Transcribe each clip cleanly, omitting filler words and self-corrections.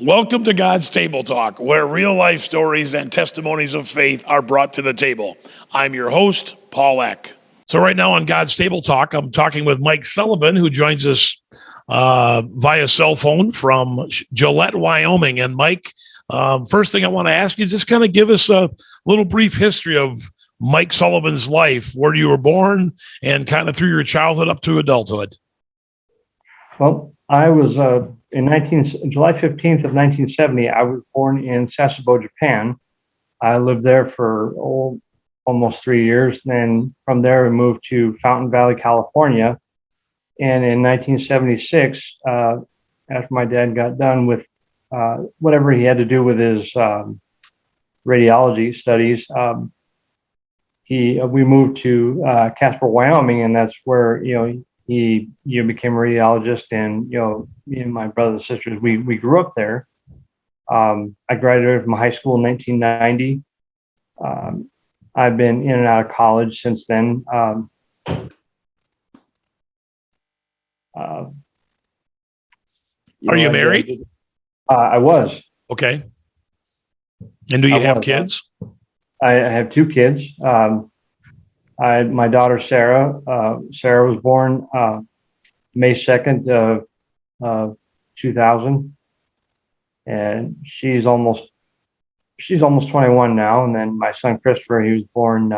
Welcome to God's Table Talk, where real life stories and testimonies of faith are brought to the table. I'm your host, Paul Eck. So right now on God's Table Talk, I'm talking with Mike Sullivan, who joins us via cell phone from Juliet, Wyoming. And Mike, first thing I want to ask you, just kind of give us a little brief history of Mike Sullivan's life, where you were born and kind of through your childhood up to adulthood. Well, I was July 15th of 1970, I was born in Sasebo, Japan. I lived there for almost 3 years. Then from there, we moved to Fountain Valley, California. And in 1976, after my dad got done with whatever he had to do with his radiology studies, we moved to Casper, Wyoming, and that's where he became a radiologist. And me and my brothers and sisters, we grew up there. I graduated from high school in 1990. I've been in and out of college since then. Are you married? I was. Okay. And do you have kids? I have two kids. My daughter, Sarah. Sarah was born May 2nd of 2000. And she's almost 21 now. And then my son, Christopher, he was born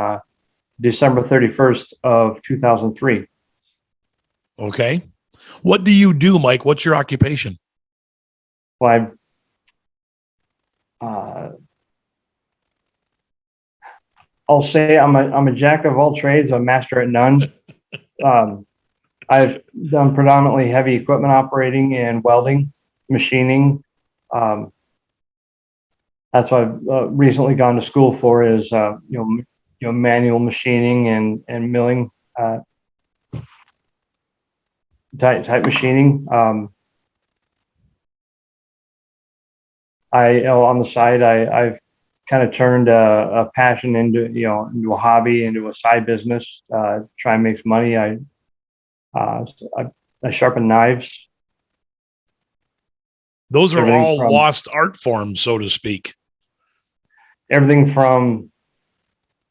December 31st of 2003. Okay. What do you do, Mike? What's your occupation? Well, I'll say I'm a jack of all trades, a master at none. I've done predominantly heavy equipment operating and welding, machining. That's what I've recently gone to school for is manual machining and milling type machining. On the side, I've kind of turned a passion into a hobby, into a side business. Try and make some money. I sharpen knives. Those are all lost art forms, so to speak. Everything from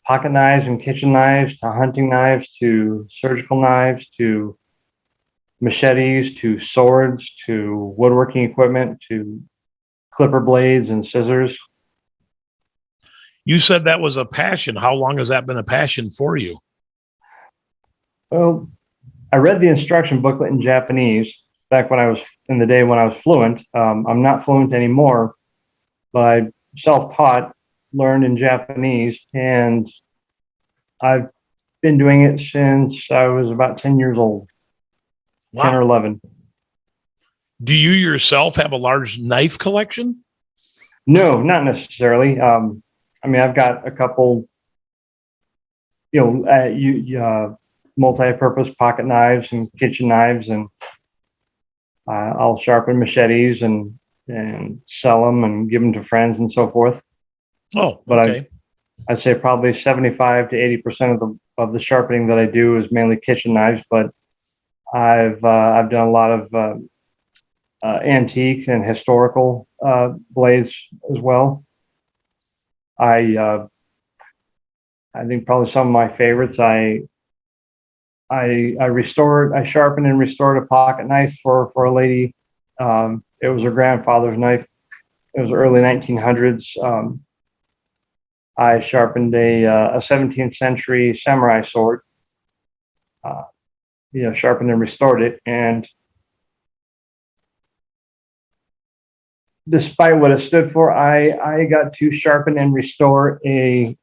pocket knives and kitchen knives to hunting knives to surgical knives to machetes to swords to woodworking equipment to clipper blades and scissors. You said that was a passion. How long has that been a passion for you? Well, I read the instruction booklet in Japanese back when I was in the day when I was fluent. I'm not fluent anymore, but I self-taught, learned in Japanese, and I've been doing it since I was about 10 years old. Wow. 10 or 11. Do you yourself have a large knife collection? No, not necessarily. I've got a couple, multi-purpose pocket knives and kitchen knives, and I'll sharpen machetes and sell them and give them to friends and so forth. Oh, but okay. I'd say probably 75 to 80% of the sharpening that I do is mainly kitchen knives, but I've done a lot of antique and historical blades as well. I think probably some of my favorites. I sharpened and restored a pocket knife for a lady. It was her grandfather's knife. It was early 1900s. I sharpened a 17th century samurai sword. Sharpened and restored it, and despite what it stood for, I got to sharpen and restore a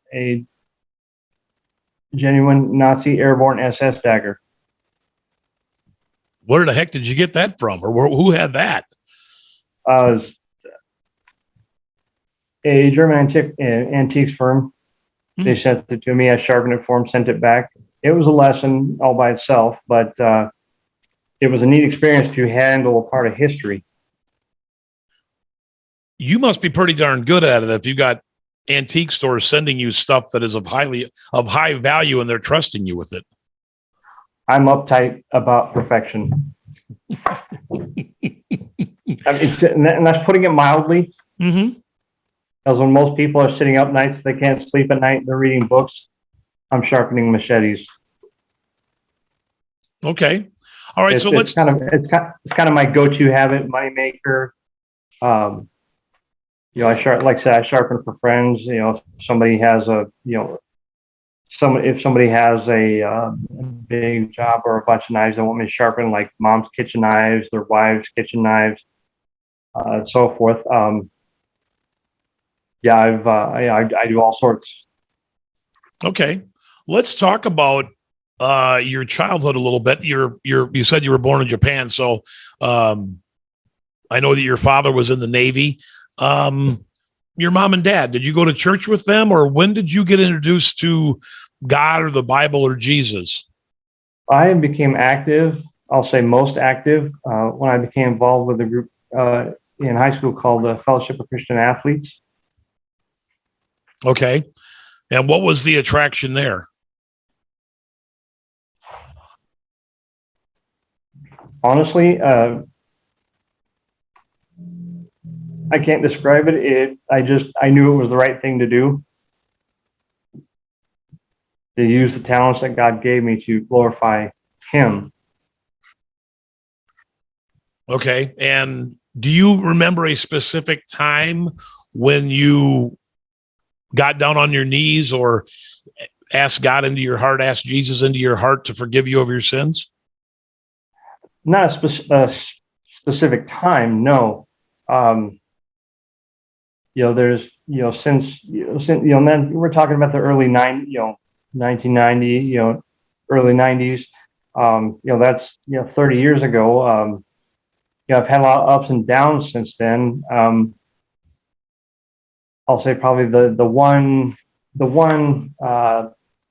genuine Nazi airborne SS dagger. Where the heck did you get that from, or who had that? A German antiques firm. They sent it to me. I sharpened it for them, sent it back. It was a lesson all by itself, but it was a neat experience to handle a part of history. You must be pretty darn good at it if you got antique stores sending you stuff that is of high value and they're trusting you with it. I'm uptight about perfection. And that's putting it mildly. Mm-hmm. Because when most people are sitting up nights, they can't sleep at night, they're reading books. I'm sharpening machetes. Okay. All right. So let's. It's kind of my go-to habit, moneymaker. Like I said, I sharpen for friends. If somebody has if somebody has a big job or a bunch of knives they want me to sharpen, like mom's kitchen knives, their wives' kitchen knives, and so forth. I do all sorts. Okay. Let's talk about your childhood a little bit. You said you were born in Japan, so I know that your father was in the Navy. Your mom and dad, did you go to church with them, or when did you get introduced to God or the Bible or Jesus? I became active, I'll say most active, when I became involved with a group in high school called the Fellowship of Christian Athletes. Okay. And what was the attraction there? Honestly, I can't describe it. I knew it was the right thing to do, to use the talents that God gave me to glorify Him. Okay. And do you remember a specific time when you got down on your knees or asked God into your heart, asked Jesus into your heart to forgive you of your sins? Not a specific time, no. There's, then we're talking about the early 1990, early 90s. That's, 30 years ago. I've had a lot of ups and downs since then. I'll say probably the one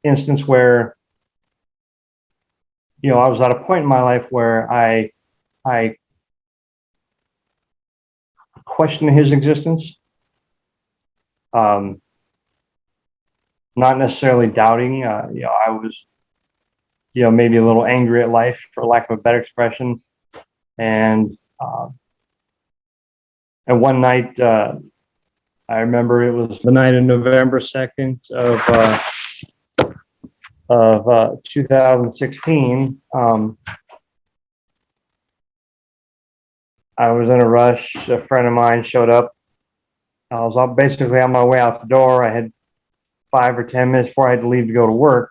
instance where, I was at a point in my life where I questioned His existence. Not necessarily doubting. I was, maybe a little angry at life, for lack of a better expression. And one night, I remember it was the night of November 2nd of 2016. I was in a rush. A friend of mine showed up. I was basically on my way out the door. I had 5 or 10 minutes before I had to leave to go to work.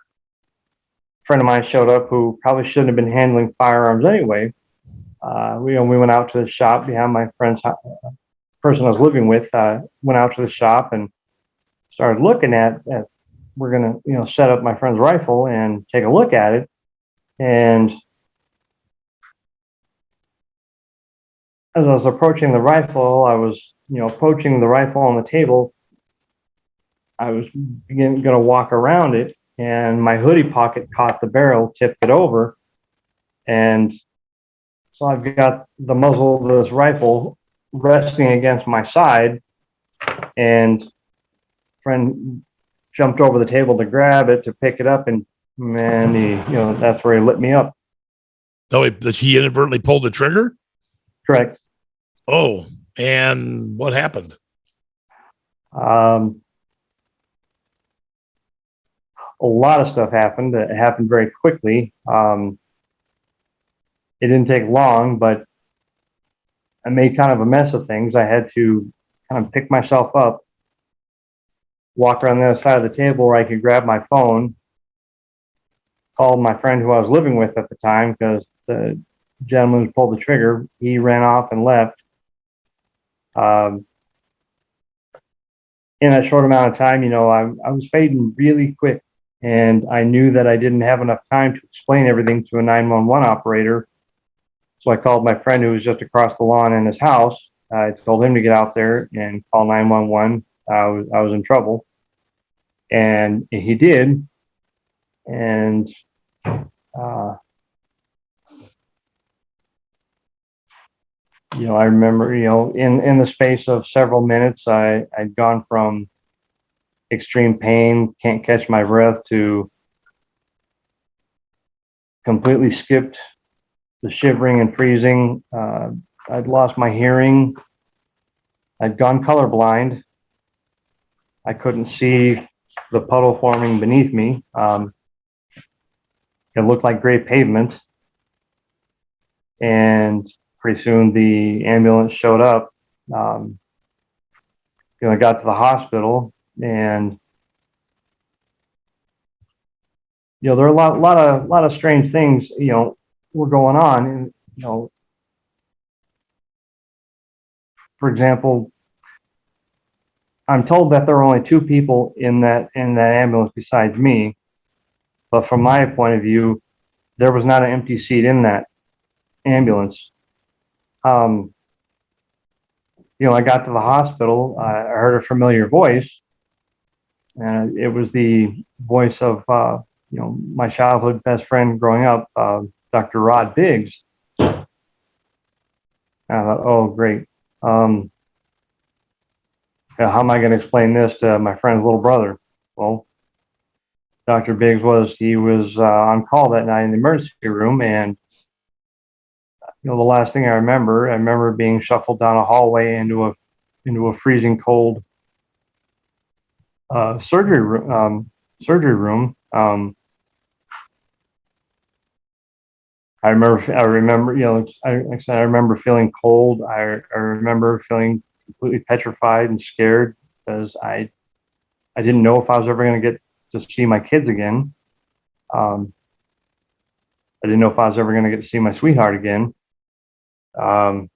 A friend of mine showed up who probably shouldn't have been handling firearms anyway. We went out to the shop behind my friend's person I was living with. Went out to the shop and started looking at we're gonna set up my friend's rifle and take a look at it. And as I was approaching the rifle, I was approaching the rifle on the table. I was going to walk around it, and my hoodie pocket caught the barrel, tipped it over, and so I've got the muzzle of this rifle resting against my side, and friend jumped over the table to grab it, to pick it up, and man, that's where he lit me up. Oh, he inadvertently pulled the trigger? Correct. Oh, and what happened? A lot of stuff happened. It happened very quickly. It didn't take long, but I made kind of a mess of things. I had to kind of pick myself up, walk around the other side of the table where I could grab my phone, called my friend who I was living with at the time, because the gentleman who pulled the trigger, he ran off and left. In that short amount of time, I was fading really quick, and I knew that I didn't have enough time to explain everything to a 911 operator. So I called my friend who was just across the lawn in his house. I told him to get out there and call 911. I was in trouble, and he did. And I remember, in the space of several minutes, I'd gone from extreme pain, can't catch my breath, to completely skipped the shivering and freezing. I'd lost my hearing. I'd gone colorblind. I couldn't see the puddle forming beneath me. It looked like gray pavement. And pretty soon the ambulance showed up. I got to the hospital, and there are a lot of strange things were going on. And for example, I'm told that there were only two people in that ambulance besides me, but from my point of view, there was not an empty seat in that ambulance. I got to the hospital. I heard a familiar voice, and it was the voice of my childhood best friend growing up, Dr. Rod Biggs. And I thought, oh, great. How am I going to explain this to my friend's little brother? Well, Dr. Biggs was on call that night in the emergency room, and the last thing I remember being shuffled down a hallway into a freezing cold surgery room. I remember, I remember feeling cold. I remember feeling completely petrified and scared because I didn't know if I was ever going to get to see my kids again. I didn't know if I was ever going to get to see my sweetheart again. I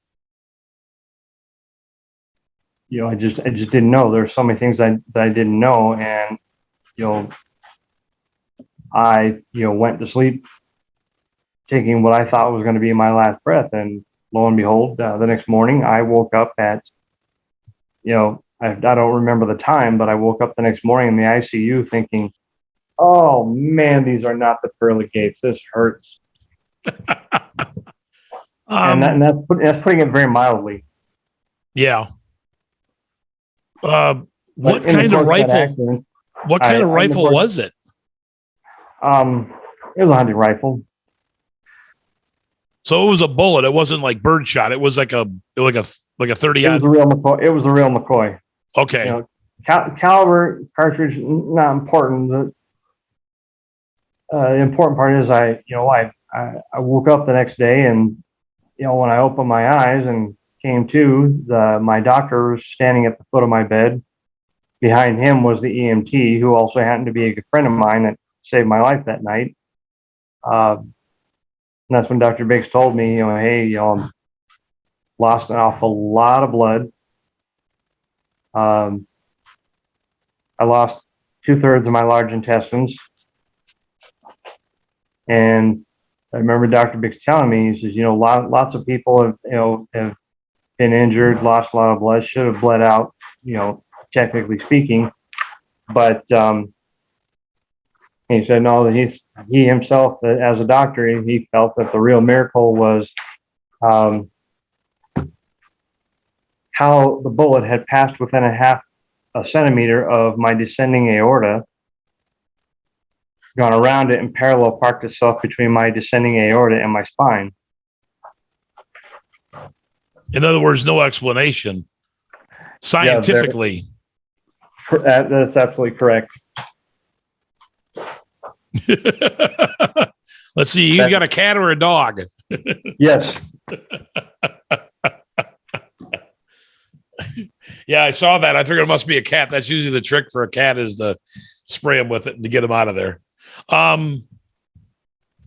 just didn't know. There's so many things that I didn't know, and I went to sleep taking what I thought was going to be my last breath, and lo and behold, the next morning I woke up at I don't remember the time, but I woke up the next morning in the ICU thinking, oh man, these are not the pearly gates. This hurts. And that's putting it very mildly. Yeah. What kind of rifle? What kind of rifle was it? It was a hunting rifle. So it was a bullet. It wasn't like birdshot. It was like a 30. It was a real McCoy. It was a real McCoy. Okay. Caliber, cartridge, not important. The important part is I woke up the next day, and when I opened my eyes and came to, my doctor was standing at the foot of my bed. Behind him was the EMT, who also happened to be a good friend of mine that saved my life that night. And that's when Dr. Biggs told me, hey, lost an awful lot of blood. I lost 2/3 of my large intestines. And I remember Dr. Biggs telling me, he says, lots of people have been injured, lost a lot of blood, should have bled out, technically speaking. But he said, no, he himself, as a doctor, he felt that the real miracle was how the bullet had passed within a centimeter of my descending aorta, gone around it, and parallel parked itself between my descending aorta and my spine. In other words, no explanation. Scientifically. Yeah, that's absolutely correct. Let's see. You got a cat or a dog? Yes. Yeah, I saw that. I figured it must be a cat. That's usually the trick for a cat, is to spray them with it and to get them out of there.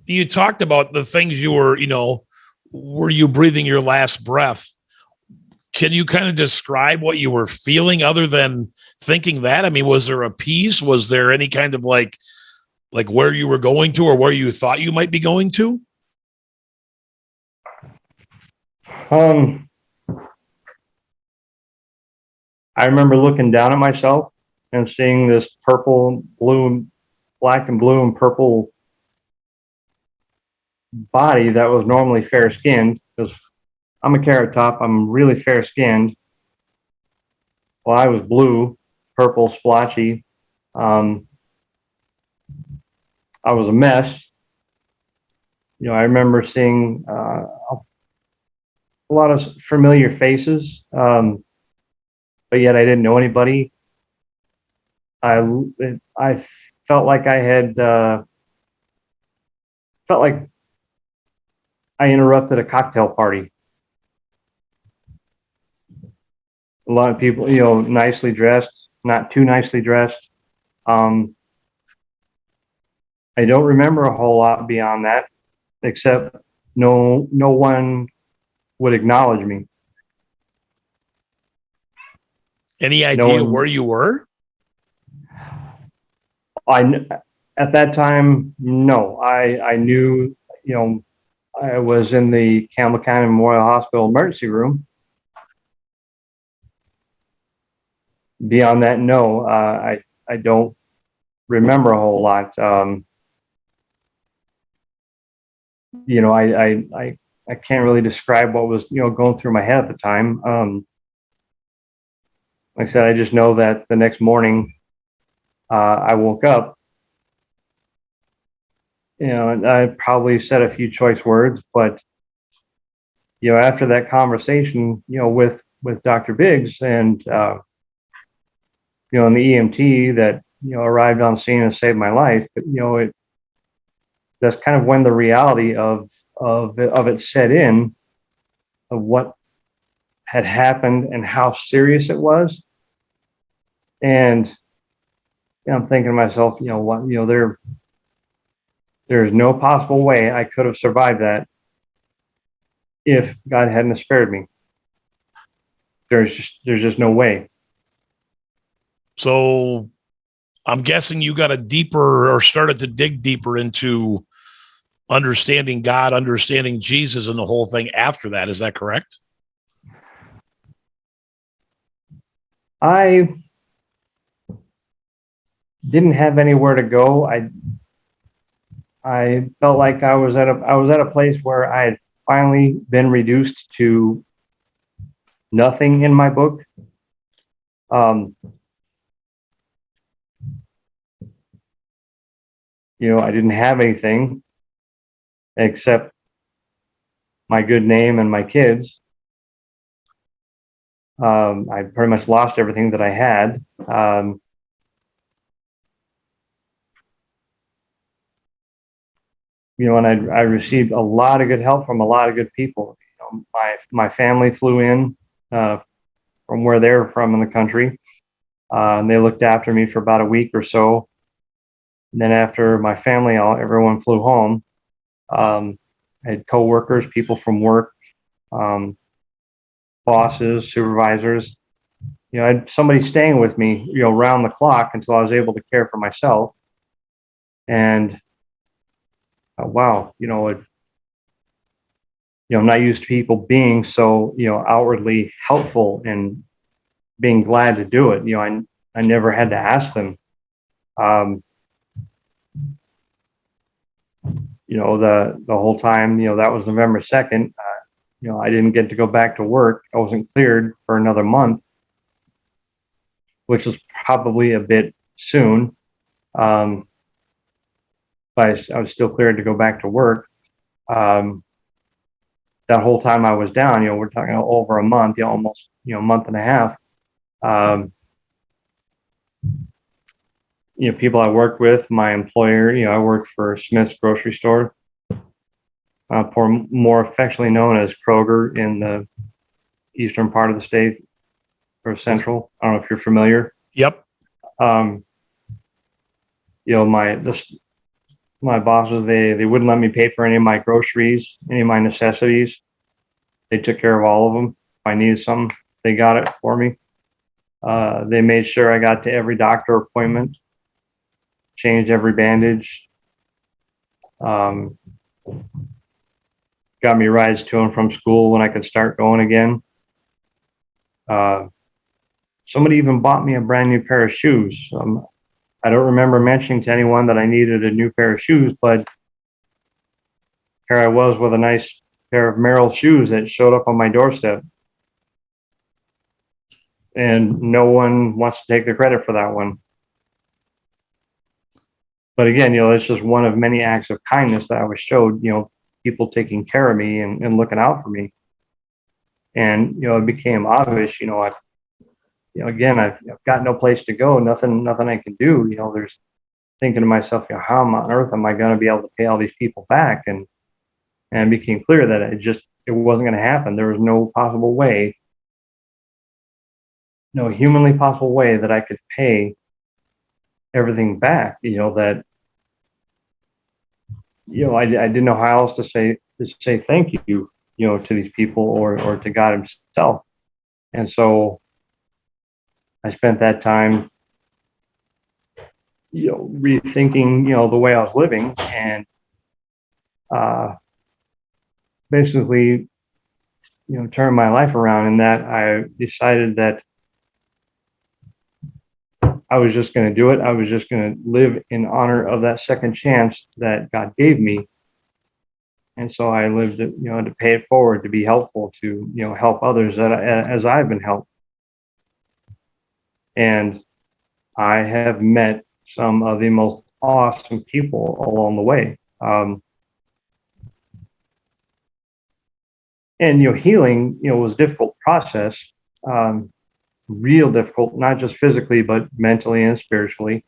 You talked about the things you were, were you breathing your last breath? Can you kind of describe what you were feeling other than thinking that? I mean, was there a peace? Was there any kind of like where you were going to, or where you thought you might be going to? I remember looking down at myself and seeing this purple, blue, black and blue and purple body that was normally fair skinned, because I'm a carrot top. I'm really fair skinned. Well, I was blue, purple, splotchy. I was a mess. I remember seeing a lot of familiar faces, but yet I didn't know anybody. I felt like I had felt like I interrupted a cocktail party. A lot of people, nicely dressed, not too nicely dressed. Um, I don't remember a whole lot beyond that, except no one would acknowledge me. Any No idea where one. you were? I At that time, no. I knew, I was in the Campbell County Memorial Hospital emergency room. Beyond that, no. I don't remember a whole lot. I can't really describe what was going through my head at the time. Like I said, I just know that the next morning I woke up, and I probably said a few choice words, but after that conversation, with Dr. Biggs and and the EMT that arrived on scene and saved my life, but that's kind of when the reality of it set in, of what had happened and how serious it was. And I'm thinking to myself, what, there's no possible way I could have survived that if God hadn't spared me. There's just no way. So I'm guessing you got a deeper or started to dig deeper into understanding God, understanding Jesus, and the whole thing after that. Is that correct? I didn't have anywhere to go. I felt like I was at a place where I had finally been reduced to nothing in my book. I didn't have anything except my good name and my kids. I pretty much lost everything that I had. And I received a lot of good help from a lot of good people. My family flew in from where they're from in the country. And they looked after me for about a week or so. And then after my family, everyone flew home. I had coworkers, people from work, bosses, supervisors. I had somebody staying with me, round the clock until I was able to care for myself. And wow, I'm not used to people being so, outwardly helpful and being glad to do it. I never had to ask them. The whole time, that was November 2nd. I didn't get to go back to work. I wasn't cleared for another month, which was probably a bit soon. But I was still cleared to go back to work. That whole time I was down, we're talking over a month, almost, month and a half. People I worked with, my employer, I worked for Smith's grocery store, more affectionately known as Kroger in the eastern part of the state, or central. I don't know if you're familiar. Yep. Um, my bosses, they wouldn't let me pay for any of my groceries, any of my necessities. They took care of all of them. If I needed something, they got it for me. They made sure I got to every doctor appointment, changed every bandage, got me rides to and from school when I could start going again. Somebody even bought me a brand new pair of shoes. I don't remember mentioning to anyone that I needed a new pair of shoes, but here I was with a nice pair of Merrill shoes that showed up on my doorstep. And no one wants to take the credit for that one. But again, it's just one of many acts of kindness that I was showed, people taking care of me and looking out for me. And, it became obvious, again, I've got no place to go, nothing I can do. There's thinking to myself, how on earth am I going to be able to pay all these people back? And it became clear that it wasn't going to happen. There was no possible way, no humanly possible way that I could pay everything back. That, I didn't know how else to say thank you, to these people or to God himself. And so I spent that time, rethinking, the way I was living, and basically, turn my life around. And that I decided that I was just going to do it. I was just going to live in honor of that second chance that God gave me. And so I lived, to pay it forward, to be helpful, to, help others as I've been helped. And I have met some of the most awesome people along the way. And, healing, was a difficult process, real difficult, not just physically, but mentally and spiritually.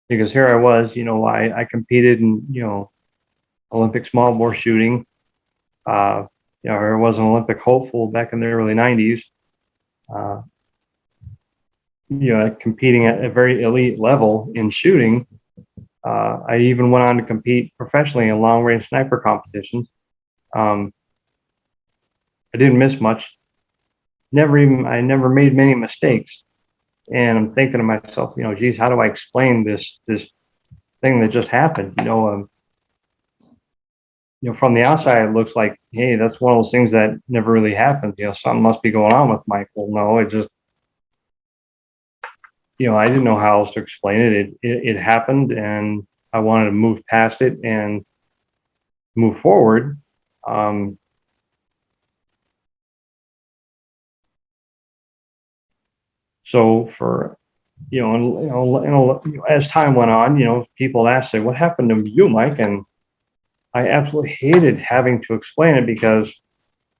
Because here I was, I competed in, Olympic small bore shooting. I was an Olympic hopeful back in the early 90s. Competing at a very elite level in shooting. I even went on to compete professionally in long range sniper competitions. I didn't miss much. I never made many mistakes. And I'm thinking to myself, geez, how do I explain this thing that just happened? From the outside, it looks like, hey, that's one of those things that never really happens. Something must be going on with Michael. No, it just, I didn't know how else to explain it. It happened, and I wanted to move past it and move forward. So for, as time went on, people asked, say, what happened to you, Mike? And I absolutely hated having to explain it, because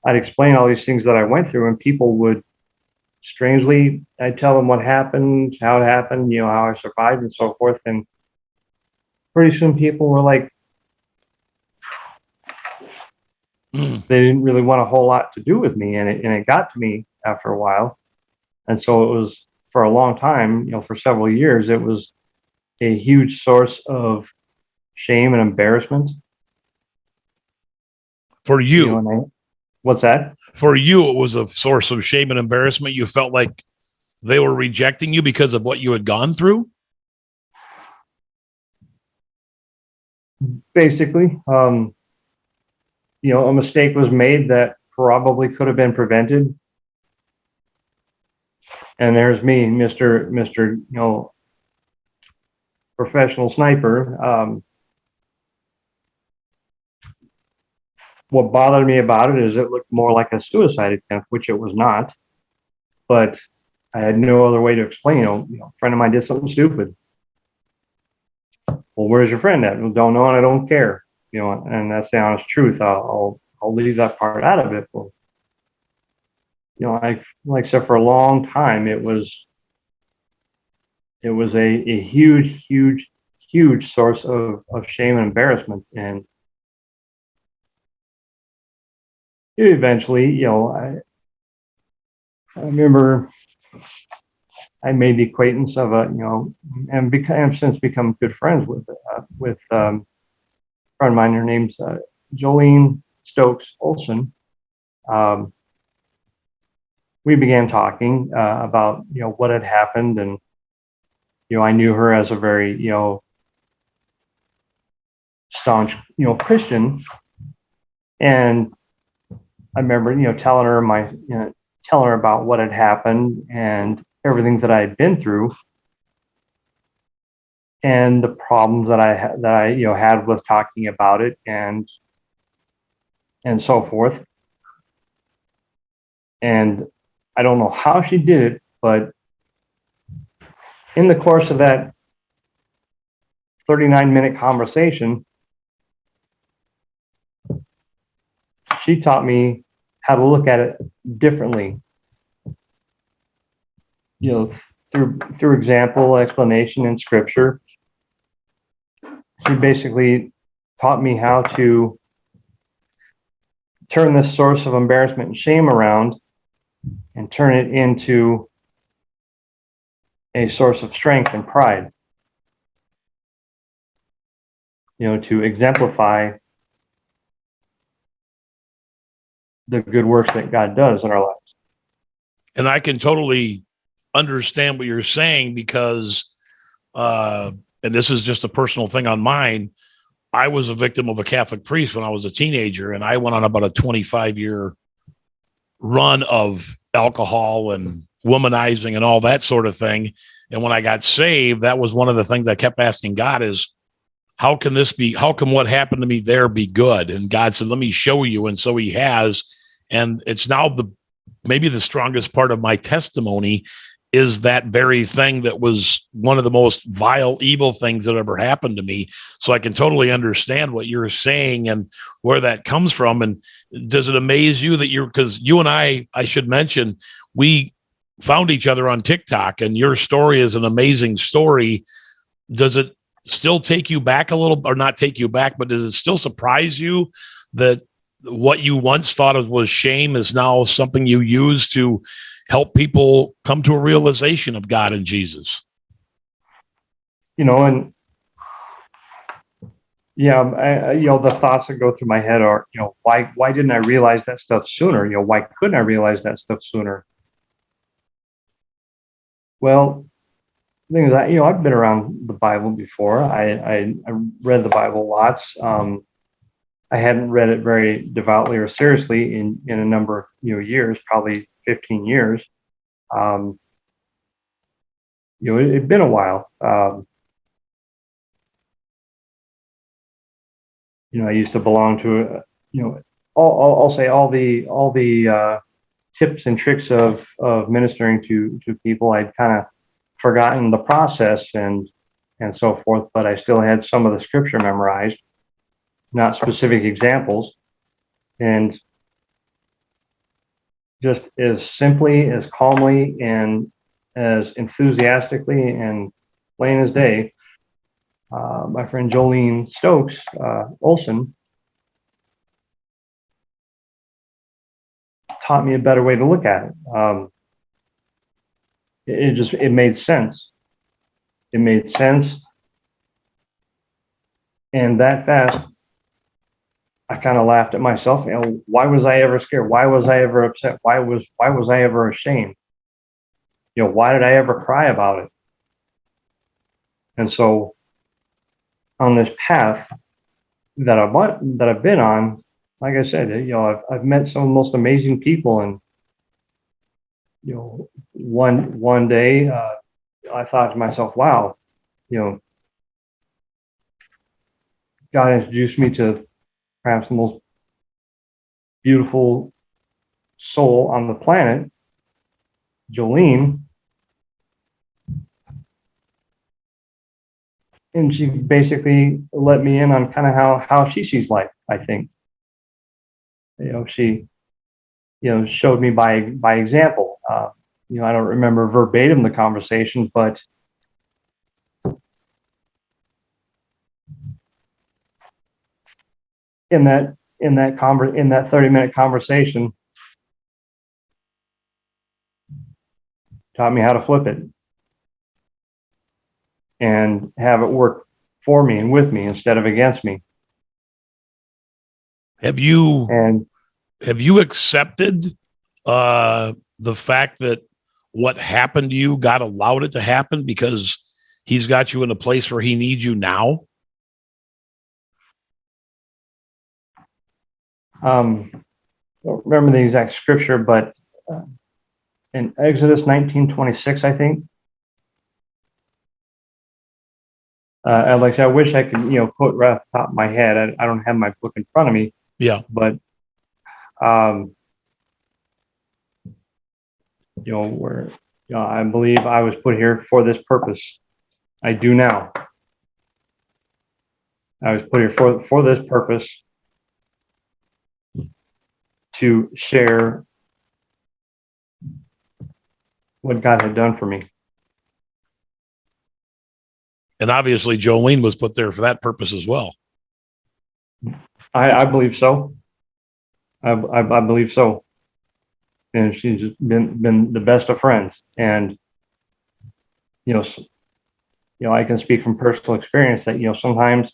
I'd explain all these things that I went through, and people would strangely, I'd tell them what happened, how it happened, how I survived and so forth. And pretty soon people were like, they didn't really want a whole lot to do with me. And it got to me after a while. And so it was, for a long time, for several years, it was a huge source of shame and embarrassment. For you, what's that? For you, it was a source of shame and embarrassment. You felt like they were rejecting you because of what you had gone through? Basically, a mistake was made that probably could have been prevented. And there's me, Mr. Professional sniper. What bothered me about it is it looked more like a suicide attempt, which it was not. But I had no other way to explain. A friend of mine did something stupid. Well, where's your friend at? Well, don't know, and I don't care. And that's the honest truth. I'll leave that part out of it. Well, like I said, for a long time, it was a huge source of shame and embarrassment. And eventually, I remember I made the acquaintance of and have since become good friends with a friend of mine. Her name's Jolene Stokes Olson. We began talking about what had happened, and I knew her as a very staunch Christian, and I remember telling her about what had happened and everything that I had been through, and the problems that I had with talking about it, and so forth. And I don't know how she did it, but in the course of that 39-minute conversation, she taught me how to look at it differently, through example, explanation in scripture. She basically taught me how to turn this source of embarrassment and shame around and turn it into a source of strength and pride, to exemplify the good works that God does in our lives. And I can totally understand what you're saying because, and this is just a personal thing on mine, I was a victim of a Catholic priest when I was a teenager, and I went on about a 25-year run of alcohol and womanizing and all that sort of thing. And when I got saved, that was one of the things I kept asking God is, how can what happened to me there be good? And God said, let me show you. And so he has. And it's now maybe the strongest part of my testimony is that very thing that was one of the most vile, evil things that ever happened to me. So I can totally understand what you're saying and where that comes from. And does it amaze you that because you and I should mention, we found each other on TikTok, and your story is an amazing story. Does it still take you back a little, or not take you back, but does it still surprise you that what you once thought of was shame is now something you use to help people come to a realization of God and Jesus? And yeah, the thoughts that go through my head are, why didn't I realize that stuff sooner? Why couldn't I realize that stuff sooner? Well, the thing is, I've been around the Bible before. I read the Bible lots. I hadn't read it very devoutly or seriously in a number of years, probably 15 years. It'd been a while. I used to belong to I'll say all the tips and tricks of ministering to people. I'd kind of forgotten the process and so forth, but I still had some of the scripture memorized, not specific examples, and just as simply, as calmly, and as enthusiastically and plain as day, my friend Jolene Stokes Olson taught me a better way to look at it. It made sense. It made sense. And that fast, I kind of laughed at myself. Why was I ever scared? Why was I ever upset? Why was I ever ashamed? Why did I ever cry about it? And so on this path that I've been on, like I said, I've met some of the most amazing people, and one day I thought to myself, wow, God introduced me to perhaps the most beautiful soul on the planet, Jolene, and she basically let me in on kind of how she sees life. I think, she showed me by example. I don't remember verbatim the conversation, but in that 30-minute conversation, taught me how to flip it and have it work for me and with me instead of against me. Have you accepted the fact that what happened to you, God allowed it to happen because he's got you in a place where he needs you now? I don't remember the exact scripture, but in Exodus 19:26, I think. Like I said, I wish I could, quote right off the top of my head. I don't have my book in front of me. Yeah. But, where, I believe I was put here for this purpose. I do now. I was put here for this purpose, to share what God had done for me. And obviously Jolene was put there for that purpose as well. I believe so. I believe so. And she's been the best of friends. And you know, I can speak from personal experience that sometimes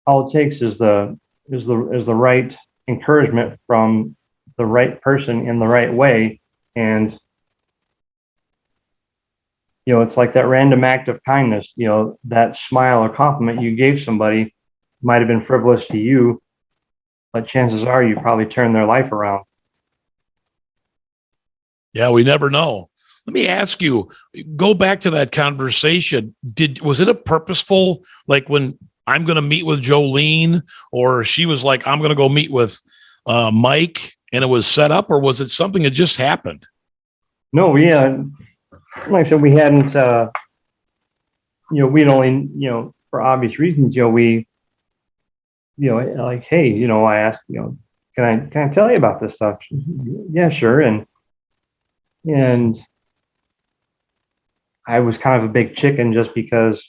all it takes is the right encouragement from the right person in the right way, and it's like that random act of kindness. That smile or compliment you gave somebody might have been frivolous to you, but chances are you probably turned their life around. Yeah, we never know. Let me ask you, go back to that conversation. Was it a purposeful, like when I'm going to meet with Jolene, or she was like, I'm going to go meet with Mike, and it was set up, or was it something that just happened? No, like I said, we hadn't, we'd only, for obvious reasons, like, hey, I asked, can I tell you about this stuff? Yeah, sure. And I was kind of a big chicken just because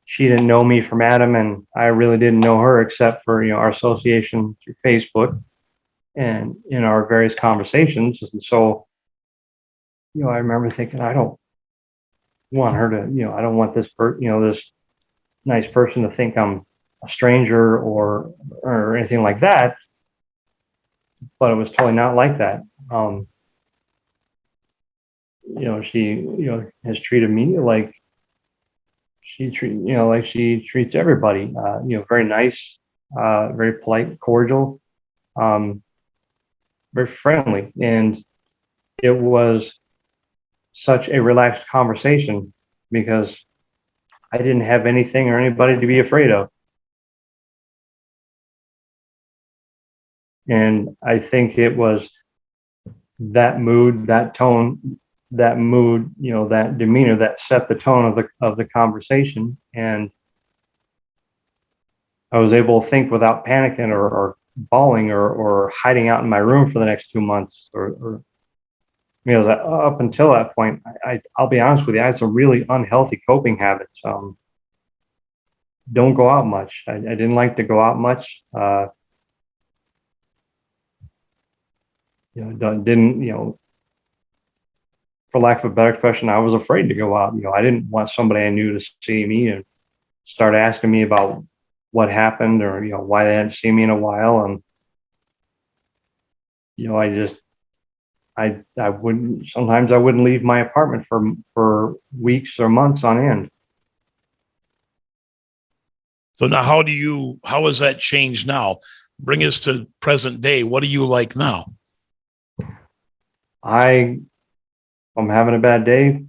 she didn't know me from Adam, and I really didn't know her except for our association through Facebook and in our various conversations. And so, I remember thinking, I don't want her to, I don't want this nice person to think I'm a stranger or anything like that. But it was totally not like that. She, has treated me like like she treats everybody. Very nice, very polite, cordial, very friendly, and it was such a relaxed conversation because I didn't have anything or anybody to be afraid of. And I think it was that mood, that tone, that demeanor that set the tone of the conversation. And I was able to think without panicking or bawling or hiding out in my room for the next 2 months or up until that point. I'll be honest with you, I had some really unhealthy coping habits. Don't go out much. I didn't like to go out much. Didn't, for lack of a better expression, I was afraid to go out. I didn't want somebody I knew to see me and start asking me about what happened or, why they hadn't seen me in a while. And, sometimes I wouldn't leave my apartment for weeks or months on end. So now how has that changed now? Bring us to present day. What do you like now? I'm having a bad day.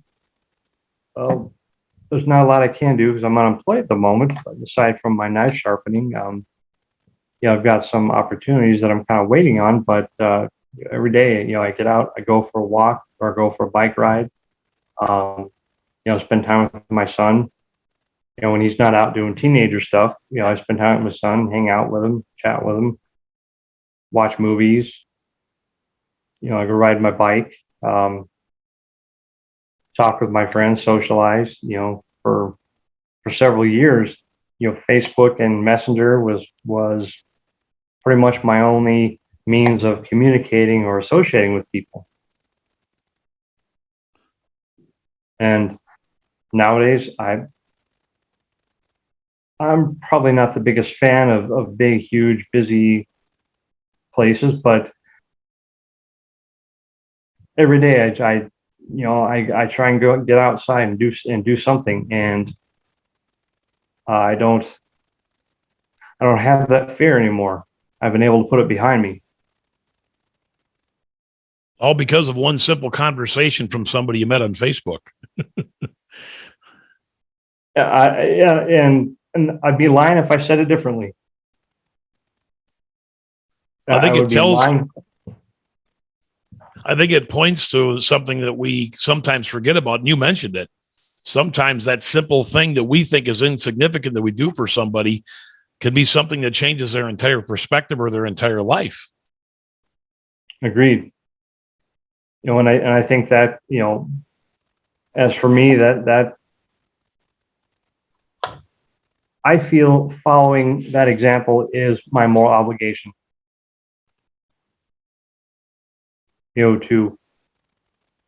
Well, there's not a lot I can do because I'm unemployed at the moment. But aside from my knife sharpening, I've got some opportunities that I'm kind of waiting on. But every day, I get out, I go for a walk or go for a bike ride. Spend time with my son. When he's not out doing teenager stuff, I spend time with my son, hang out with him, chat with him, watch movies. I go ride my bike, talk with my friends, socialize. For several years, Facebook and Messenger was pretty much my only means of communicating or associating with people. And nowadays, I'm probably not the biggest fan of big, huge, busy places, but every day I try and get outside and do something, and I don't have that fear anymore. I've been able to put it behind me. All because of one simple conversation from somebody you met on Facebook. And I'd be lying if I said it differently. I think I think it points to something that we sometimes forget about, and you mentioned it. sometimes that simple thing that we think is insignificant that we do for somebody could be something that changes their entire perspective or their entire life. Agreed. And I think that, as for me, that I feel following that example is my moral obligation, to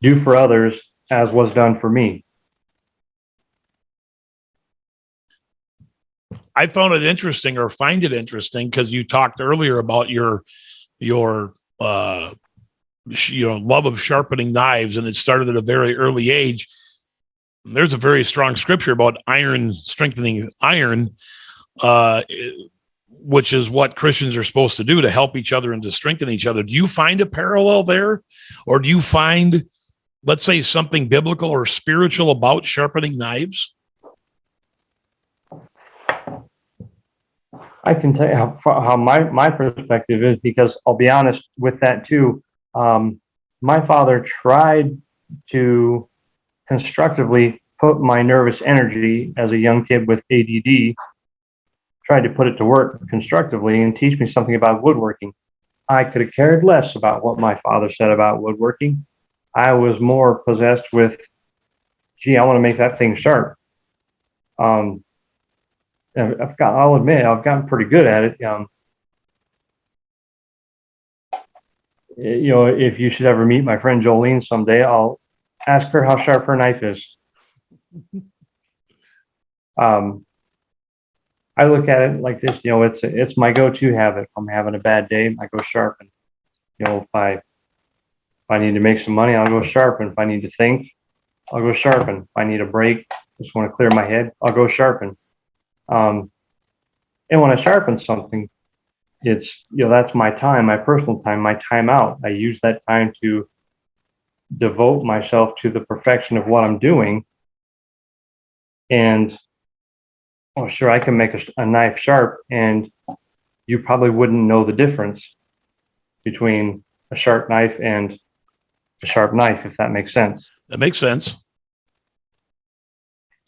do for others as was done for me. I found it interesting, or find it interesting, because you talked earlier about your love of sharpening knives, and it started at a very early age. There's a very strong scripture about iron strengthening iron, which is what Christians are supposed to do, to help each other and to strengthen each other. Do you find a parallel there, or do you find, let's say, something biblical or spiritual about sharpening knives? I can tell you how my perspective is, because I'll be honest with that too. My father tried to constructively put my nervous energy as a young kid with ADD, tried to put it to work constructively and teach me something about woodworking. I could have cared less about what my father said about woodworking. I was more possessed with, gee, I want to make that thing sharp. I'll admit, I've gotten pretty good at it. If you should ever meet my friend Jolene someday, I'll ask her how sharp her knife is. I look at it like this, it's my go-to habit. If I'm having a bad day, I go sharpen. If I need to make some money, I'll go sharpen. If I need to think, I'll go sharpen. If I need a break, just want to clear my head, I'll go sharpen. And when I sharpen something, it's, that's my time, my personal time, my time out. I use that time to devote myself to the perfection of what I'm doing. And, oh, sure, I can make a knife sharp, and you probably wouldn't know the difference between a sharp knife and a sharp knife, if that makes sense. That makes sense.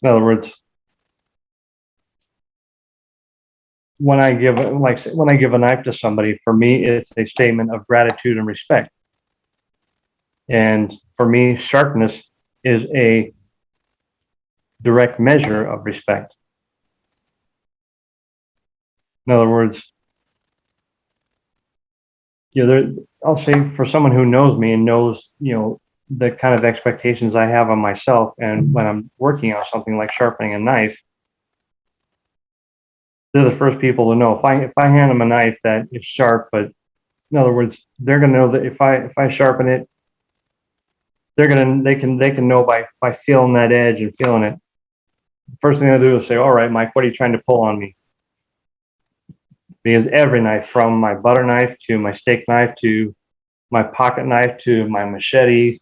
In other words, when I give a knife to somebody, for me, it's a statement of gratitude and respect. And for me, sharpness is a direct measure of respect. In other words, I'll say, for someone who knows me and knows, the kind of expectations I have on myself, and when I'm working on something like sharpening a knife, they're the first people to know. If I hand them a knife that is sharp, but in other words, they're going to know that if I sharpen it, they can know by feeling that edge and feeling it. The first thing they'll do is say, "All right, Mike, what are you trying to pull on me?" Because every knife, from my butter knife to my steak knife to my pocket knife to my machete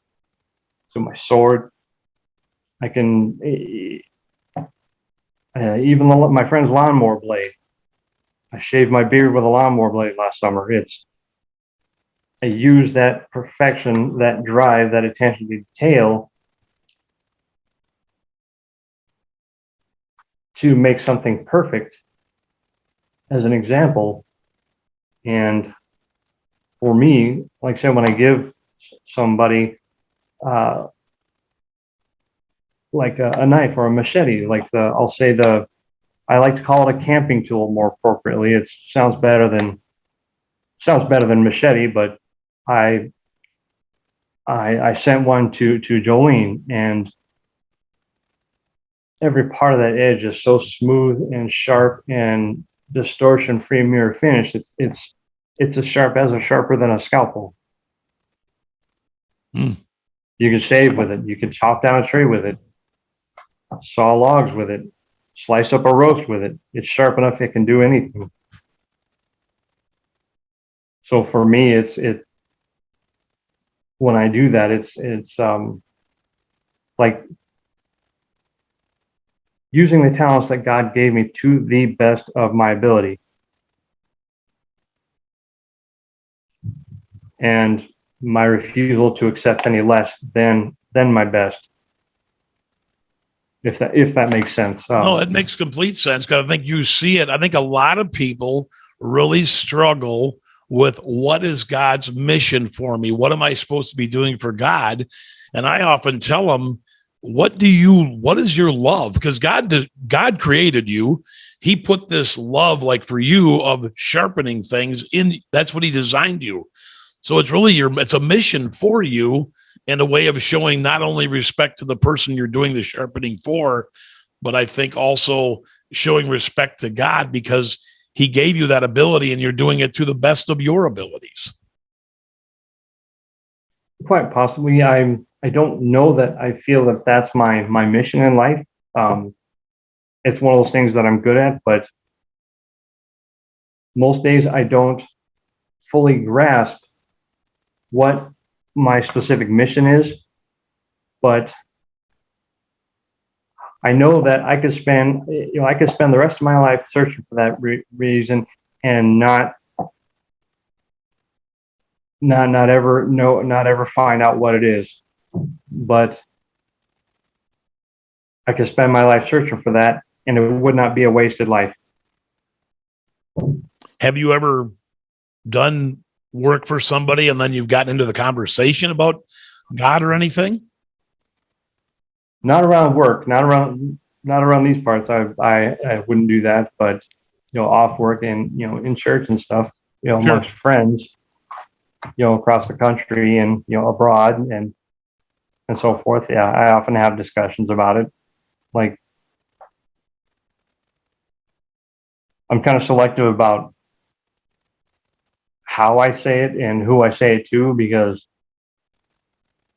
to my sword, I can even my friend's lawnmower blade. I shaved my beard with a lawnmower blade last summer. I use that perfection, that drive, that attention to detail to make something perfect as an example. And for me, like I said, when I give somebody like a knife or a machete, I like to call it a camping tool more appropriately. It sounds better than machete, but I sent one to Jolene, and every part of that edge is so smooth and sharp and distortion free, mirror finish. It's as sharp as, or sharper than, a scalpel. You can shave with it. You can chop down a tree with it, saw logs with it, slice up a roast with it. It's sharp enough it can do anything. So for me, when I do that, it's like using the talents that God gave me to the best of my ability. And my refusal to accept any less than my best. if that makes sense. No, it makes complete sense, because I think you see it. I think a lot of people really struggle with, what is God's mission for me? What am I supposed to be doing for God? And I often tell them, what is your love? Because God created you. He put this love, like for you, of sharpening things in. That's what he designed you. So it's really it's a mission for you, and a way of showing not only respect to the person you're doing the sharpening for, but I think also showing respect to God, because he gave you that ability and you're doing it to the best of your abilities. Quite possibly. I don't know that I feel that that's my mission in life. It's one of those things that I'm good at, but most days I don't fully grasp what my specific mission is. But I know that I could spend the rest of my life searching for that reason, and not ever find out what it is. But I could spend my life searching for that, and it would not be a wasted life. Have you ever done work for somebody and then you've gotten into the conversation about God or anything? Not around work, not around these parts. I wouldn't do that, but off work and in church and stuff, Sure. Amongst friends, across the country and abroad and so forth. Yeah, I often have discussions about it. Like, I'm kind of selective about how I say it and who I say it to, because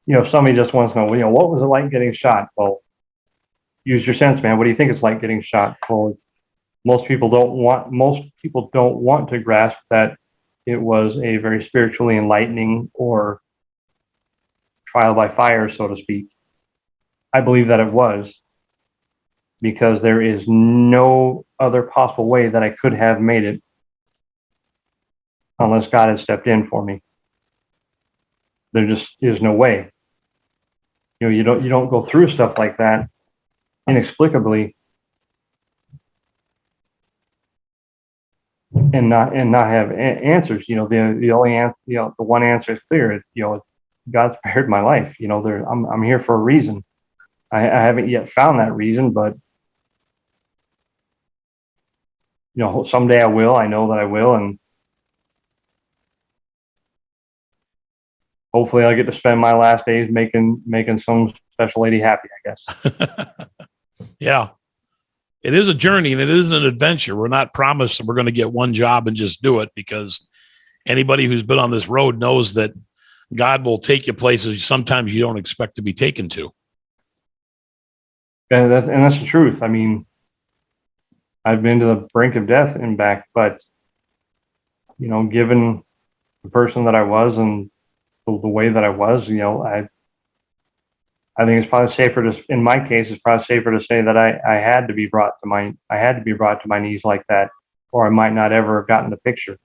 if somebody just wants to know, what was it like getting shot? Well, use your sense, man. What do you think it's like getting shot? Well, most people don't want to grasp that it was a very spiritually enlightening or trial by fire, so to speak. I believe that it was, because there is no other possible way that I could have made it unless God had stepped in for me. There just is no way. You don't go through stuff like that inexplicably and not have answers. The only answer, the one answer is clear. God spared my life. I'm here for a reason. I haven't yet found that reason, but someday I will. I know that I will, and hopefully I'll get to spend my last days making some special lady happy, I guess. Yeah. It is a journey and it is an adventure. We're not promised that we're going to get one job and just do it, because anybody who's been on this road knows that God will take you places sometimes you don't expect to be taken to. And that's the truth. I mean, I've been to the brink of death and back, but given the person that I was and the way that I was, I think it's probably safer to, in my case, it's probably safer to say that I had to be brought to my knees like that, or I might not ever have gotten the picture.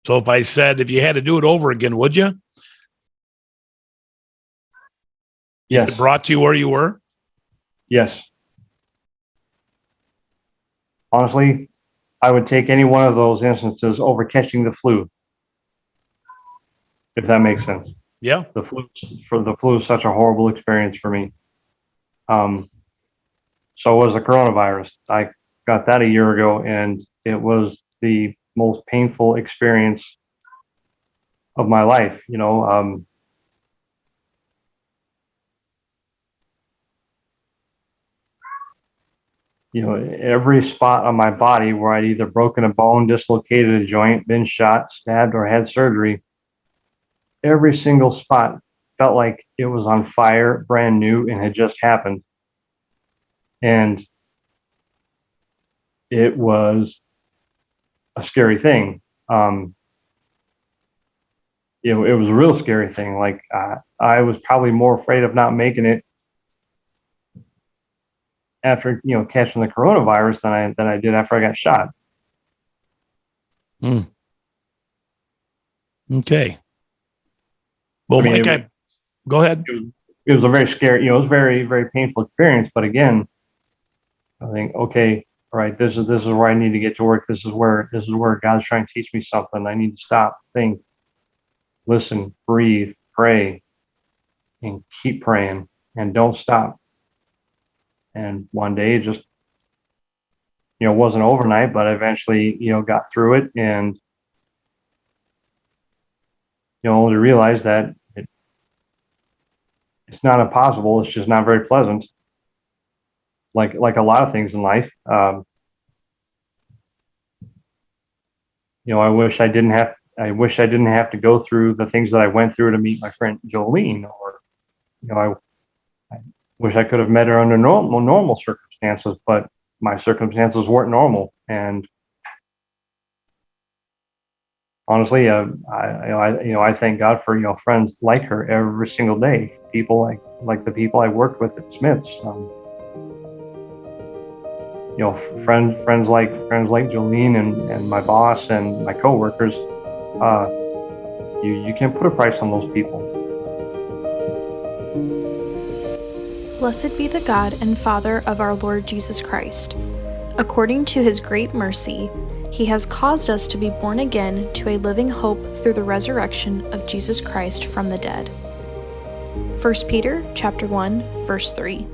So if I said, if you had to do it over again, would you? Yes. It brought you where you were? Yes. Honestly, I would take any one of those instances over catching the flu, if that makes sense. Yeah. The flu is such a horrible experience for me. So was the coronavirus. I got that a year ago, and it was the most painful experience of my life. Every spot on my body where I'd either broken a bone, dislocated a joint, been shot, stabbed, or had surgery, every single spot felt like it was on fire, brand new, and had just happened. And it was a scary thing. It was a real scary thing. Like, I was probably more afraid of not making it after catching the coronavirus than I did after I got shot. Okay. Well, Mike, go ahead. it was a very scary, it was very, very painful experience. But again, I think, okay, all right, this is where I need to get to work. This is where God's trying to teach me something. I need to stop, think, listen, breathe, pray, and keep praying, and don't stop. And one day, it just, wasn't overnight, but eventually, got through it, and only to realize that it's not impossible. It's just not very pleasant. Like a lot of things in life. I wish I didn't have to go through the things that I went through to meet my friend Jolene, or I wish I could have met her under normal circumstances, but my circumstances weren't normal. And honestly, I thank God for friends like her every single day. People like the people I worked with at Smith's. Friends like Jolene and my boss and my coworkers. You can't put a price on those people. Blessed be the God and Father of our Lord Jesus Christ. According to his great mercy, he has caused us to be born again to a living hope through the resurrection of Jesus Christ from the dead. 1 Peter chapter 1, verse 3.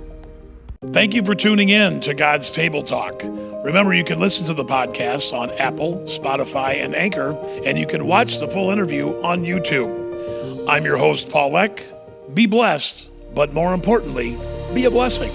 Thank you for tuning in to God's Table Talk. Remember, you can listen to the podcast on Apple, Spotify, and Anchor, and you can watch the full interview on YouTube. I'm your host, Paul Eck. Be blessed, but more importantly, be a blessing.